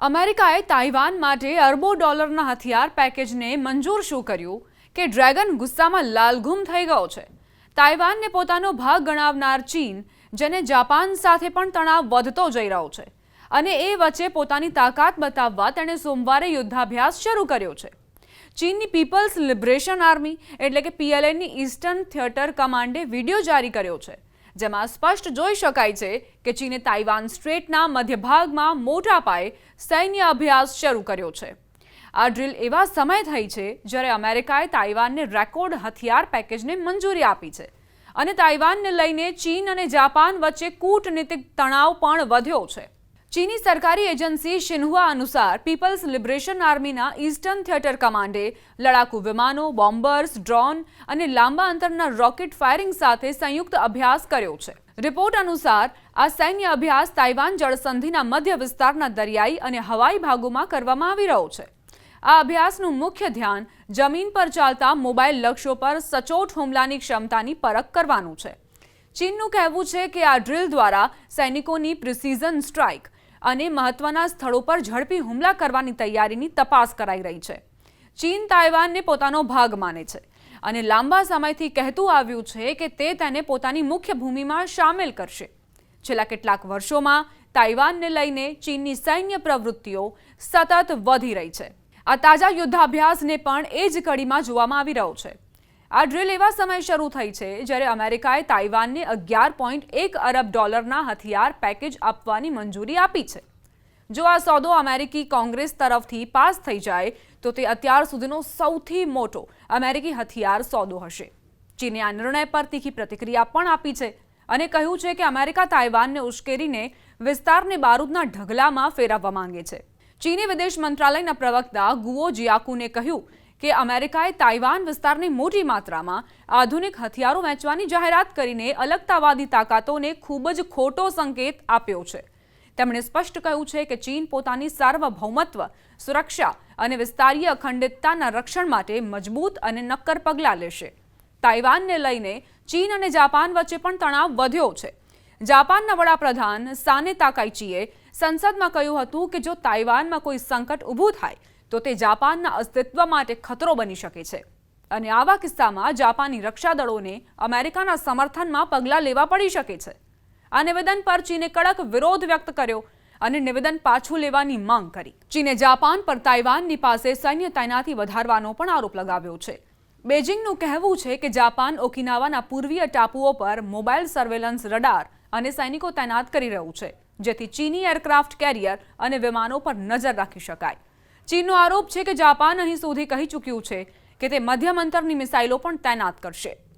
અમેરિકાએ તાઇવાન માટે અરબો ડોલરના હથિયાર પેકેજને મંજૂર શું કર્યું કે ડ્રેગન ગુસ્સામાં લાલઘુમ થઈ ગયો છે। તાઇવાનને પોતાનો ભાગ ગણાવનાર ચીન, જેને જાપાન સાથે પણ તણાવ વધતો જઈ રહ્યો છે, અને એ વચ્ચે પોતાની તાકાત બતાવવા તેણે સોમવારે યુદ્ધાભ્યાસ શરૂ કર્યો છે। ચીનની પીપલ્સ લિબરેશન આર્મી એટલે કે PLAની ઈસ્ટર્ન થિયેટર કમાન્ડે વિડીયો જારી કર્યો છે, જેમાં સ્પષ્ટ જોઈ શકાય છે કે ચીને તાઇવાન સ્ટ્રેટના મધ્યભાગમાં મોટા પાયે સૈન્ય અભ્યાસ શરૂ કર્યો છે। આ ડ્રીલ એવા સમય થઈ છે જ્યારે અમેરિકાએ તાઇવાનને રેકોર્ડ હથિયાર પેકેજને મંજૂરી આપી છે, અને તાઇવાનને લઈને ચીન અને જાપાન વચ્ચે કૂટનીતિક તણાવ પણ વધ્યો છે। ચીની સરકારી એજન્સી શિન્હુઆ અનુસાર પીપલ્સ લિબરેશન આર્મીના ઈસ્ટર્ન થિયેટર કમાન્ડે લડાકુ વિમાનો, બોમ્બર્સ, ડ્રોન અને લાંબા અંતરના રોકેટ ફાયરિંગ સાથે સંયુક્ત અભ્યાસ કર્યો છે। રિપોર્ટ અનુસાર આ સૈન્ય અભ્યાસ તાઇવાન જળસંધિના મધ્ય વિસ્તારના દરિયાઈ અને હવાઈ ભાગોમાં કરવામાં આવી રહ્યો છે। આ અભ્યાસનું મુખ્ય ધ્યાન જમીન પર ચાલતા મોબાઈલ લક્ષ્યો પર સચોટ હુમલાની ક્ષમતાની પરખ કરવાનું છે। ચીનનું કહેવું છે કે આ ડ્રીલ દ્વારા સૈનિકોની પ્રિસિઝન સ્ટ્રાઇક અને મહત્વના સ્થળો પર ઝડપી હુમલા કરવાની તૈયારીની તપાસ કરાઈ રહી છે। ચીન તાઇવાનને પોતાનો ભાગ માને છે અને લાંબા સમયથી કહેતું આવ્યું છે કે તે તેને પોતાની મુખ્ય ભૂમિમાં સામેલ કરશે। છેલ્લા કેટલાક વર્ષોમાં તાઇવાનને લઈને ચીનની સૈન્ય પ્રવૃત્તિઓ સતત વધી રહી છે। આ તાજા યુદ્ધાભ્યાસને પણ એ જ કડીમાં જોવામાં આવી રહ્યો છે। આ ડ્રીલ એવા સમયે શરૂ થઈ છે જ્યારે અમેરિકાએ તાઇવાનને $11.1 અરબ હથિયાર પેકેજ આપવાની મંજૂરી આપી છે। જો આ સોદો અમેરિકી કોંગ્રેસ તરફથી પાસ થઈ જાય તો તે અત્યાર સુધીનો સૌથી મોટો અમેરિકી હથિયાર સોદો હશે। ચીને આ નિર્ણય પર તીખી પ્રતિક્રિયા પણ આપી છે અને કહ્યું છે કે અમેરિકા તાઇવાનને ઉશ્કેરીને વિસ્તારને બારૂદના ઢગલામાં ફેરવવા માંગે છે। ચીની વિદેશ મંત્રાલયના પ્રવક્તા ગુઓ જિયાકુને કહ્યું કે અમેરિકાએ તાઇવાન વિસ્તારની મોટી માત્રામાં આધુનિક હથિયારો વેચવાની જાહેરાત કરીને અલગતાવાદી તાકાતોને ખૂબ જ ખોટો સંકેત આપ્યો છે। તેમણે સ્પષ્ટ કહ્યું છે કે ચીન પોતાની સાર્વભૌમત્વ, સુરક્ષા અને વિસ્તારીય અખંડિતતાના રક્ષણ માટે મજબૂત અને નક્કર પગલાં લેશે। તાઇવાનને લઈને ચીન અને જાપાન વચ્ચે પણ તણાવ વધ્યો છે। જાપાનના વડાપ્રધાન સાને તાકાઇચીએ સંસદમાં કહ્યું હતું કે જો તાઇવાનમાં કોઈ સંકટ ઊભું થાય તો તે જાપાનના અસ્તિત્વ માટે ખતરો બની શકે છે, અને આવા કિસ્સામાં જાપાની રક્ષા દળોને અમેરિકાના સમર્થનમાં પગલાં લેવા પડી શકે છે। આ નિવેદન પર ચીને કડક વિરોધ વ્યક્ત કર્યો અને નિવેદન પાછું લેવાની માંગ કરી। ચીને જાપાન પર તાઇવાનની પાસે સૈન્ય તૈનાતી વધારવાનો પણ આરોપ લગાવ્યો છે। બેઇજિંગનું કહેવું છે કે જાપાન ઓકિનાવાના પૂર્વીય ટાપુઓ પર મોબાઈલ સર્વેલન્સ રડાર અને સૈનિકો તૈનાત કરી રહ્યું છે, જેથી ચીની એરક્રાફ્ટ કેરિયર અને વિમાનો પર નજર રાખી શકાય। ચીનનો આરોપ છે કે જાપાન અહીં સુધી કહી ચૂક્યું છે કે તે મધ્યમ અંતરની મિસાઇલો પણ તૈનાત કરશે।